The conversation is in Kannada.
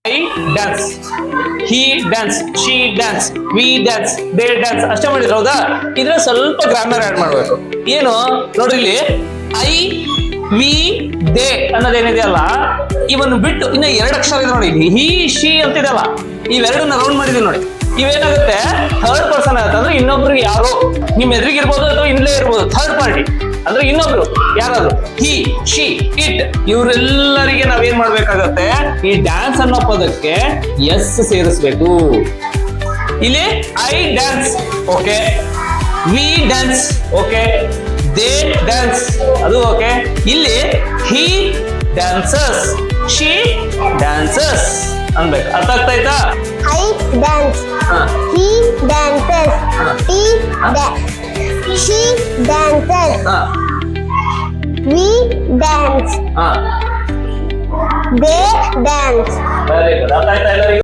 I dance, he dance, she dance, we dance, they dance ಅಷ್ಟೇ ಮಾಡಿದ್ರು ಹೌದಾ? ಇದ್ರೆ ಸ್ವಲ್ಪ ಗ್ರಾಮರ್ ಆಡ್ ಮಾಡ್ಬೇಕು. ಏನು ನೋಡ್ರಿ ಇಲ್ಲಿ ಐ ವಿ ದೇ ಅನ್ನೋದೇನಿದೆ ಅಲ್ಲ, ಇವನ್ನು ಬಿಟ್ಟು ಇನ್ನು 2 ಅಕ್ಷರ ಇದೆ ನೋಡಿ, ಹಿ ಶಿ ಅಂತಿದೆಲ್ಲ, ಇವೆರಡನ್ನ ರೌಂಡ್ ಮಾಡಿದೀವಿ ನೋಡಿ. ಇವೇನಾಗುತ್ತೆ ಥರ್ಡ್ ಪರ್ಸನ್ ಆಗುತ್ತೆ. ಅಂದ್ರೆ ಇನ್ನೊಬ್ರು ಯಾರೋ ನಿಮ್ ಎದುರಿಗಿರ್ಬೋದು ಅಥವಾ ಇಲ್ಲೇ ಇರ್ಬೋದು, ಥರ್ಡ್ ಪಾರ್ಟಿ ಅಂದ್ರೆ ಇನ್ನೊಬ್ರು ಯಾರಾದ್ರು. ಹಿ ಶಿ ಇಟ್ ಇವರೆಲ್ಲರಿಗೆ ನಾವೇನ್ ಮಾಡ್ಬೇಕಾಗತ್ತೆ, ಈ ಡ್ಯಾನ್ಸ್ ಅನ್ನೋ ಪದಕ್ಕೆ ಎಸ್ ಸೇರಿಸ್ಬೇಕು. ಇಲ್ಲಿ I dance okay, we dance okay, they dance ಅದು ಓಕೆ. ಇಲ್ಲಿ ಹಿ ಡ್ಯಾನ್ಸಸ್, ಶಿ ಡ್ಯಾನ್ಸಸ್ ಅನ್ಬೇಕು. ಅರ್ಥ ಆಗ್ತಾ ಆಯ್ತಾ? I dance, he dances, she dances, we dance, they dance. Very good. ಅರ್ಥ ಆಯ್ತಾ ಎಲ್ಲರಿಗೂ?